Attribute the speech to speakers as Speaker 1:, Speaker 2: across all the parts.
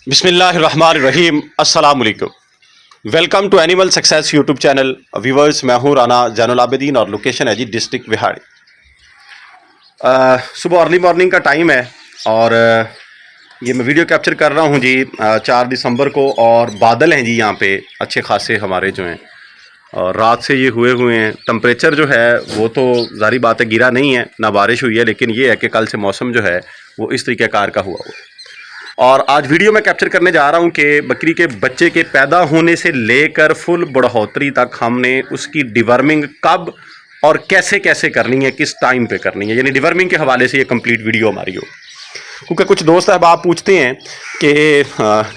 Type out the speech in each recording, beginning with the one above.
Speaker 1: बिस्मिल्लाहिर्रहमानिर्रहीम। अस्सलाम वालेकुम। Welcome to animal success YouTube channel. Viewers, मैं हूँ राना जैनुल आबिदीन और लोकेशन है जी डिस्ट्रिक्ट विहाड़ी। सुबह अर्ली मॉर्निंग का टाइम है और ये मैं वीडियो कैप्चर कर रहा हूँ जी 4 दिसंबर को। और बादल हैं जी यहाँ पे अच्छे खासे हमारे जो हैं, और रात से ये हुए हैं। टेम्परेचर जो है वो तो ज़ाहिर बात है गिरा नहीं है, ना बारिश हुई है, लेकिन ये है कि कल से मौसम जो है वो इस तरीके कार का हुआ है। और आज वीडियो में कैप्चर करने जा रहा हूं कि बकरी के बच्चे के पैदा होने से लेकर फुल बढ़ोतरी तक हमने उसकी डिवर्मिंग कब और कैसे कैसे करनी है, किस टाइम पे करनी है, यानी डिवर्मिंग के हवाले से ये कंप्लीट वीडियो हमारी हो। क्योंकि कुछ दोस्त अहबाब पूछते हैं कि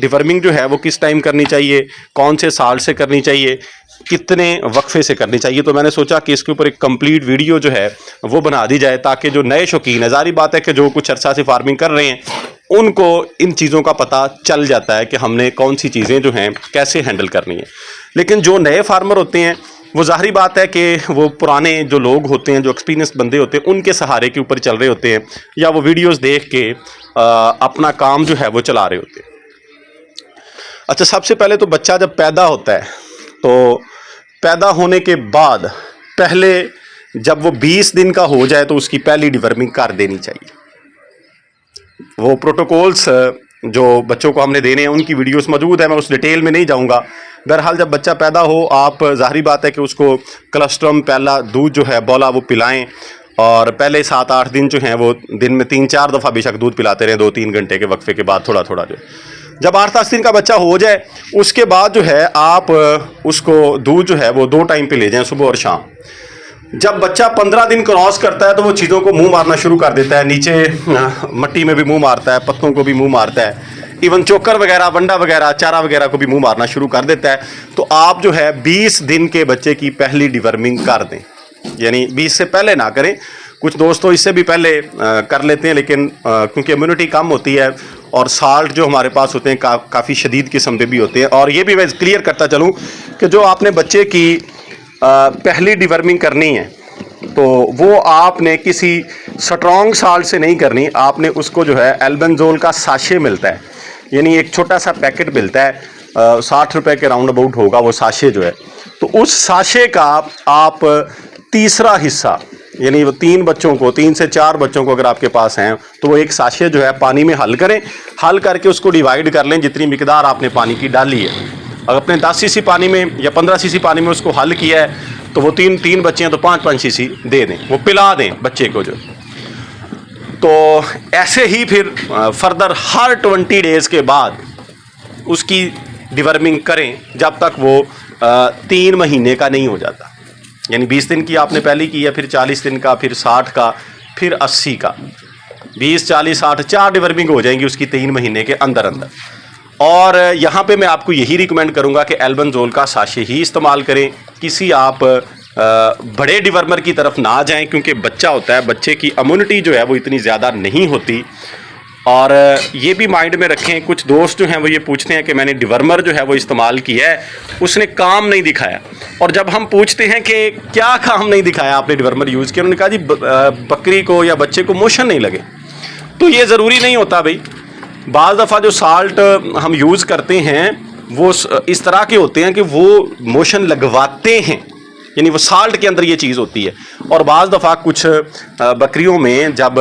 Speaker 1: डिवर्मिंग जो है वो किस टाइम करनी चाहिए, कौन से साल से करनी चाहिए, कितने वक्फे से करनी चाहिए। तो मैंने सोचा कि इसके ऊपर एक कंप्लीट वीडियो जो है वो बना दी जाए, ताकि जो नए शौकीन है, ज़ाहिर बात है कि जो कुछ अरसा से फार्मिंग कर रहे हैं उनको इन चीज़ों का पता चल जाता है कि हमने कौन सी चीज़ें जो हैं कैसे हैंडल करनी है। लेकिन जो नए फार्मर होते हैं वो ज़ाहिर बात है कि वो पुराने जो लोग होते हैं, जो एक्सपीरियंस बंदे होते हैं, उनके सहारे के ऊपर चल रहे होते हैं, या वो वीडियोस देख के अपना काम जो है वो चला रहे होते हैं। अच्छा, सबसे पहले तो बच्चा जब पैदा होता है तो पैदा होने के बाद पहले जब वो 20 दिन का हो जाए तो उसकी पहली डिवर्मिंग कर देनी चाहिए। वो प्रोटोकॉल्स जो बच्चों को हमने देने हैं उनकी वीडियोस मौजूद है, मैं उस डिटेल में नहीं जाऊंगा। बहरहाल जब बच्चा पैदा हो, आप ज़ाहिर बात है कि उसको कलस्ट्रम पहला दूध जो है बोला वो पिलाएं, और पहले 7-8 दिन जो हैं वो दिन में 3-4 दफ़ा बेशक दूध पिलाते रहें, 2-3 घंटे के वक्फे के बाद थोड़ा थोड़ा। जो जब 8-10 दिन का बच्चा हो जाए उसके बाद जो है आप उसको दूध जो है वो 2 टाइम पे ले जाएं, सुबह और शाम। जब बच्चा 15 दिन क्रॉस करता है तो वो चीज़ों को मुंह मारना शुरू कर देता है, नीचे मट्टी में भी मुंह मारता है, पत्तों को भी मुंह मारता है, इवन चोकर वगैरह, वंडा वगैरह, चारा वगैरह को भी मुंह मारना शुरू कर देता है। तो आप जो है 20 दिन के बच्चे की पहली डिवर्मिंग कर दें, यानी 20 से पहले ना करें। कुछ दोस्तों इससे भी पहले कर लेते हैं, लेकिन क्योंकि इम्यूनिटी कम होती है और साल्ट जो हमारे पास होते हैं काफ़ी शदीद किस्म के भी होते हैं। और ये भी मैं क्लियर करता चलूँ कि जो आपने बच्चे की पहली डिवर्मिंग करनी है तो वो आपने किसी स्ट्रॉन्ग साल्ट से नहीं करनी। आपने उसको जो है एल्बेंजोल का साशे मिलता है, यानी एक छोटा सा पैकेट मिलता है, 60 रुपये के राउंड अबाउट होगा वो साशे जो है। तो उस साशे का आप तीसरा हिस्सा, यानी वो 3 से 4 बच्चों को अगर आपके पास हैं तो वो एक साशे जो है पानी में हल करें, हल करके उसको डिवाइड कर लें जितनी मिकदार आपने पानी की डाली है। अगर अपने 10 सीसी पानी में या 15 सीसी पानी में उसको हल किया है तो वो 3 बच्चे हैं तो 5-5 सीसी दे दें, वो पिला दें बच्चे को जो। तो ऐसे ही फिर फर्दर हर 20 डेज़ के बाद उसकी डिवर्मिंग करें जब तक वो 3 महीने का नहीं हो जाता। यानी 20 दिन की आपने पहली की है, फिर 40 दिन का, फिर 60 का, फिर 80 का। 20, 40, 60 4 डिवर्मिंग हो जाएंगी उसकी 3 महीने के अंदर अंदर। और यहाँ पे मैं आपको यही रिकमेंड करूँगा कि एल्बेंजोल का साशे ही इस्तेमाल करें, किसी आप बड़े डिवर्मर की तरफ ना जाएं, क्योंकि बच्चा होता है, बच्चे की इम्यूनिटी जो है वो इतनी ज़्यादा नहीं होती। और ये भी माइंड में रखें, कुछ दोस्त जो हैं वो ये पूछते हैं कि मैंने डिवर्मर जो है वो इस्तेमाल किया है, उसने काम नहीं दिखाया। और जब हम पूछते हैं कि क्या काम नहीं दिखाया आपने डिवर्मर यूज़ किया, उन्होंने कहा जी बकरी को या बच्चे को मोशन नहीं लगे। तो ये ज़रूरी नहीं होता भाई। बाज़ दफ़ा जो साल्ट हम यूज़ करते हैं वो इस तरह के होते हैं कि वो मोशन लगवाते हैं, यानी वो साल्ट के अंदर ये चीज़ होती है। और बाज़ दफ़ा कुछ बकरियों में जब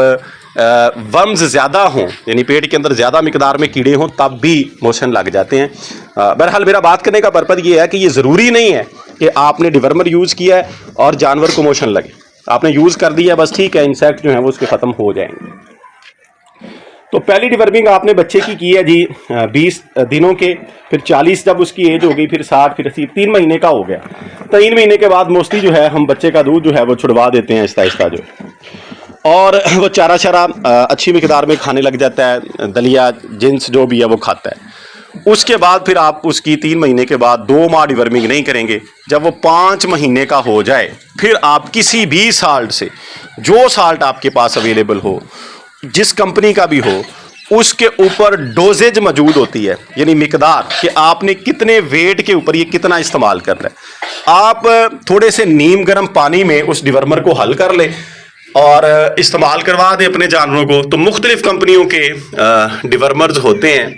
Speaker 1: वर्म्स ज़्यादा हों, यानी पेट के अंदर ज़्यादा मिकदार में कीड़े हों, तब भी मोशन लग जाते हैं। बहरहाल मेरा बात करने का पर्पज़ ये है कि ये ज़रूरी नहीं है कि आपने डिवर्मर यूज़ किया है और जानवर को मोशन लगे। आपने यूज़ कर दिया बस ठीक है, इंसेक्ट जो है वो उसके ख़त्म हो जाएंगे। तो पहली डिवर्मिंग आपने बच्चे की है जी 20 दिनों के, फिर 40 जब उसकी एज हो गई, फिर 60, फिर 80, 3 महीने का हो गया। 3 महीने के बाद मोस्टली जो है हम बच्चे का दूध जो है वो छुड़वा देते हैं आहिस्ता आहिस्ता जो, और वो चारा शारा अच्छी मिकदार में खाने लग जाता है, दलिया जिन्स जो भी है वो खाता है। उसके बाद फिर आप उसकी 3 महीने के बाद 2 माह डिवर्मिंग नहीं करेंगे। जब वो 5 महीने का हो जाए फिर आप किसी भी साल्ट से, जो साल्ट आपके पास अवेलेबल हो, जिस कंपनी का भी हो, उसके ऊपर डोजेज मौजूद होती है, यानी मिकदार कि आपने कितने वेट के ऊपर ये कितना इस्तेमाल करना है। आप थोड़े से नीम गर्म पानी में उस डिवर्मर को हल कर ले और इस्तेमाल करवा दें अपने जानवरों को। तो मुख्तलिफ कंपनियों के डिवर्मर्स होते हैं,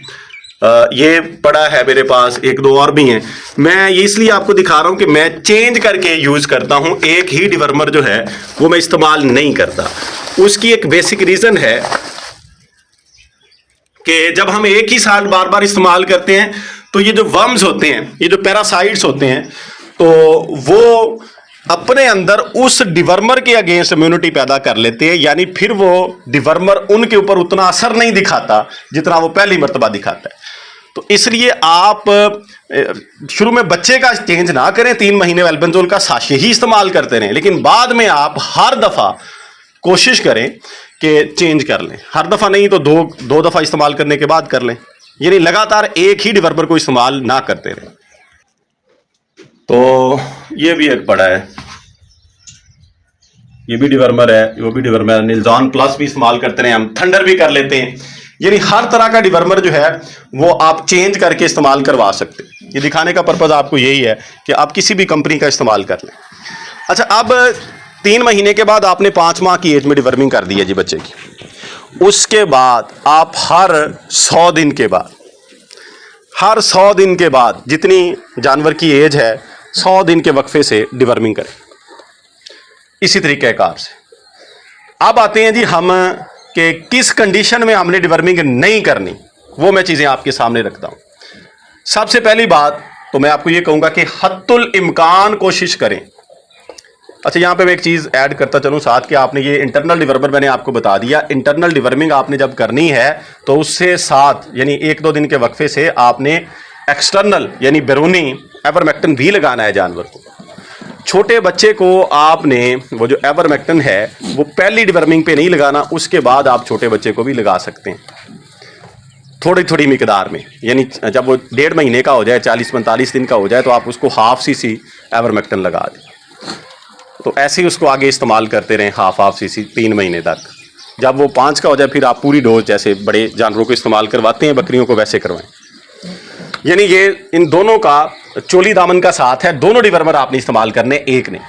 Speaker 1: ये पड़ा है मेरे पास, एक दो और भी हैं। मैं ये इसलिए आपको दिखा रहा हूं कि मैं चेंज करके यूज करता हूं, एक ही डिवर्मर जो है वो मैं इस्तेमाल नहीं करता। उसकी एक बेसिक रीजन है कि जब हम एक ही साल बार बार इस्तेमाल करते हैं तो ये जो वर्म्स होते हैं, ये जो पैरासाइट्स होते हैं, तो वो अपने अंदर उस डिवर्मर के अगेंस्ट इम्यूनिटी पैदा कर लेते हैं, यानी फिर वो डिवर्मर उनके ऊपर उतना असर नहीं दिखाता जितना वो पहली मर्तबा दिखाता है। तो इसलिए आप शुरू में बच्चे का चेंज ना करें, 3 महीने एल्बेंडोल का साशे ही इस्तेमाल करते रहें, लेकिन बाद में आप हर दफ़ा कोशिश करें कि चेंज कर लें। हर दफ़ा नहीं तो दो दफ़ा इस्तेमाल करने के बाद कर लें, यानी लगातार एक ही डिवर्मर को इस्तेमाल ना करते रहें। तो ये भी एक पड़ा है, ये भी डिवर्मर है, वो भी डिवर्मर है। निल्जॉन प्लस भी इस्तेमाल करते हैं हम, थंडर भी कर लेते हैं, यानी हर तरह का डिवर्मर जो है वो आप चेंज करके इस्तेमाल करवा सकते हैं। ये दिखाने का पर्पज़ आपको यही है कि आप किसी भी कंपनी का इस्तेमाल कर लें। अच्छा, अब 3 महीने के बाद आपने 5 माह की एज में डिवर्मिंग कर दी है जी बच्चे की। उसके बाद आप हर 100 दिन के बाद, हर 100 दिन के बाद जितनी जानवर की एज है 100 दिन के वक्फे से डिवर्मिंग करें, इसी तरीके कार से। अब आते हैं जी हम कि किस कंडीशन में हमने डिवर्मिंग नहीं करनी, वो मैं चीज़ें आपके सामने रखता हूँ। सबसे पहली बात तो मैं आपको ये कहूँगा कि हत्तुल इम्कान कोशिश करें। अच्छा, यहाँ पे मैं एक चीज़ ऐड करता चलूँ साथ कि आपने ये इंटरनल डिवर्मर मैंने आपको बता दिया। इंटरनल डिवर्मिंग आपने जब करनी है तो उससे साथ यानी 1-2 दिन के वक्फे से आपने एक्सटर्नल यानी बैरूनी एवरमेक्टिन भी लगाना है जानवर को। छोटे बच्चे को आपने वो जो एवरमेक्टिन है वो पहली डिवर्मिंग पे नहीं लगाना, उसके बाद आप छोटे बच्चे को भी लगा सकते हैं थोड़ी थोड़ी मिकदार में, यानी जब वो 1.5 महीने का हो जाए, 40-45 दिन का हो जाए, तो आप उसको हाफ सीसी एवरमेक्टिन लगा दें। तो ऐसे ही उसको आगे इस्तेमाल करते रहें हाफ सीसी 3 महीने तक। जब वो 5 का हो जाए फिर आप पूरी डोज, जैसे बड़े जानवरों को इस्तेमाल करवाते हैं बकरियों को, वैसे करवाएं। यानी ये इन दोनों का चोली दामन का साथ है, दोनों डिवर्मर आपने इस्तेमाल करने, एक नहीं।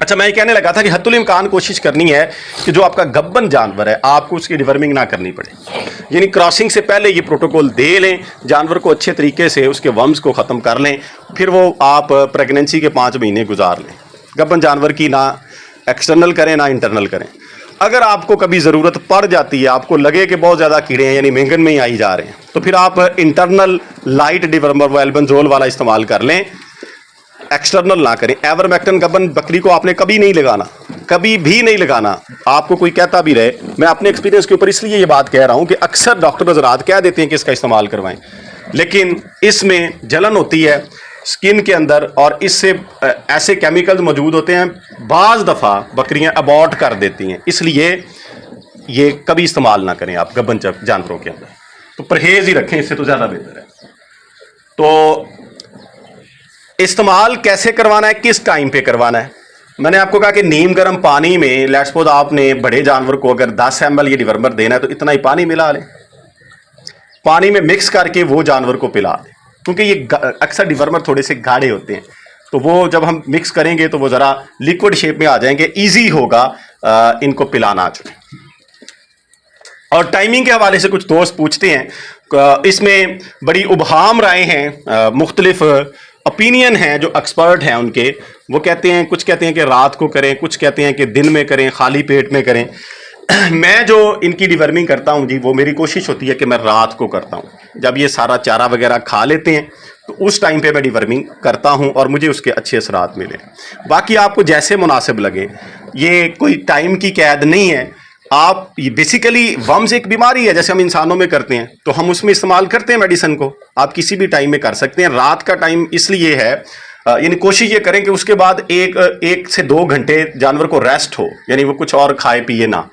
Speaker 1: अच्छा, मैं ये कहने लगा था कि हत्तुल इम्कान कोशिश करनी है कि जो आपका गब्बन जानवर है आपको उसकी डिवर्मिंग ना करनी पड़े, यानी क्रॉसिंग से पहले ये प्रोटोकॉल दे लें, जानवर को अच्छे तरीके से उसके वर्म्स को ख़त्म कर लें, फिर वो आप प्रेगनेंसी के 5 महीने गुजार लें। गब्बन जानवर की ना एक्सटर्नल करें ना इंटरनल करें। अगर आपको कभी ज़रूरत पड़ जाती है, आपको लगे कि बहुत ज़्यादा कीड़े हैं यानी मेंगन में ही आई जा रहे हैं, तो फिर आप इंटरनल लाइट डिवर्मर वो एल्बेंडोल वाला इस्तेमाल कर लें, एक्सटर्नल ना करें। एवरमेक्टिन गब्बन बकरी को आपने कभी नहीं लगाना, कभी भी नहीं लगाना। आपको कोई कहता भी रहे, मैं अपने एक्सपीरियंस के ऊपर इसलिए ये बात कह रहा हूँ कि अक्सर डॉक्टर हज़रात कह देते हैं कि इसका इस्तेमाल करवाएं, लेकिन इसमें जलन होती है स्किन के अंदर और इससे ऐसे केमिकल्स मौजूद होते हैं, बाज़ दफ़ा बकरियां अबॉर्ट कर देती हैं, इसलिए ये कभी इस्तेमाल ना करें आप गब्बन जानवरों के अंदर। तो परहेज़ ही रखें, इससे तो ज़्यादा बेहतर है। तो इस्तेमाल कैसे करवाना है, किस टाइम पे करवाना है? मैंने आपको कहा कि नीम गर्म पानी में, लेट्स सपोज आपने बड़े जानवर को अगर 10 ml ये डिवर्मर देना है तो इतना ही पानी मिला लें, पानी में मिक्स करके वो जानवर को पिला दें, क्योंकि ये अक्सर डिवर्मर थोड़े से गाढ़े होते हैं, तो वो जब हम मिक्स करेंगे तो वो ज़रा लिक्विड शेप में आ जाएंगे, ईजी होगा इनको पिलाना। और टाइमिंग के हवाले से कुछ दोस्त पूछते हैं, इसमें बड़ी उबहाम राय हैं, मुख्तलिफ ओपिनियन हैं जो एक्सपर्ट हैं उनके। वो कहते हैं, कुछ कहते हैं कि रात को करें, कुछ कहते हैं कि दिन में करें, खाली पेट में करें। मैं जो इनकी डिवर्मिंग करता हूं जी, वो मेरी कोशिश होती है कि मैं रात को करता हूं, जब ये सारा चारा वगैरह खा लेते हैं तो उस टाइम पे मैं डिवर्मिंग करता हूं और मुझे उसके अच्छे असरात मिले। बाकी आपको जैसे मुनासिब लगे, ये कोई टाइम की कैद नहीं है। आप ये बेसिकली वर्म्स एक बीमारी है जैसे हम इंसानों में करते हैं, तो हम उसमें इस्तेमाल करते हैं मेडिसिन को, आप किसी भी टाइम में कर सकते हैं। रात का टाइम इसलिए है, यानी कोशिश ये करें कि उसके बाद 1 से 2 घंटे जानवर को रेस्ट हो, यानी वो कुछ और खाए पिए ना,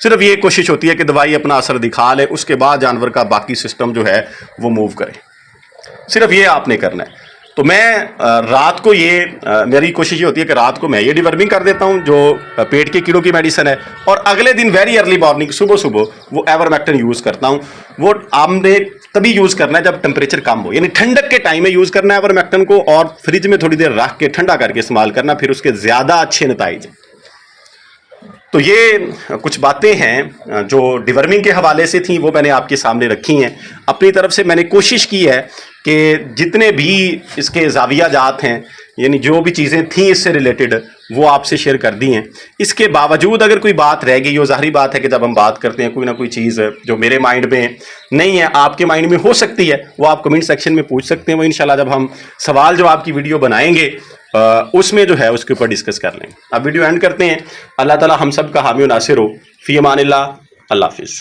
Speaker 1: सिर्फ ये कोशिश होती है कि दवाई अपना असर दिखा ले, उसके बाद जानवर का बाकी सिस्टम जो है वो मूव करे, सिर्फ ये आपने करना है। तो मैं रात को मेरी कोशिश ये होती है कि रात को मैं ये डिवर्मिंग कर देता हूँ जो पेट के कीड़ों की मेडिसिन है, और अगले दिन वेरी अर्ली मॉर्निंग सुबह वो एवरमेक्टिन यूज़ करता हूँ। वो आपने तभी यूज़ करना है जब टेम्परेचर कम हो, यानी ठंडक के टाइम में यूज़ करना है एवरमेक्टिन को, और फ्रिज में थोड़ी देर रख के ठंडा करके इस्तेमाल करना, फिर उसके ज़्यादा अच्छे नतीजे। तो ये कुछ बातें हैं जो डिवर्मिंग के हवाले से थी, वो मैंने आपके सामने रखी हैं। अपनी तरफ से मैंने कोशिश की है कि जितने भी इसके ज़ाविया जात हैं, यानी जो भी चीज़ें थी इससे रिलेटेड, वो आपसे शेयर कर दी हैं। इसके बावजूद अगर कोई बात रह गई, वो ज़ाहिरी बात है कि जब हम बात करते हैं कोई ना कोई चीज़ जो मेरे माइंड में नहीं है, आपके माइंड में हो सकती है, वो आप कमेंट सेक्शन में पूछ सकते हैं। वो इंशाल्लाह जब हम सवाल जवाब की वीडियो बनाएंगे उसमें जो है उसके ऊपर डिस्कस कर लेंगे। अब वीडियो एंड करते हैं। अल्लाह ताला हम सब का हामी नासिर हो। फ़ी अमानिल्लाह। अल्लाह हाफिज़।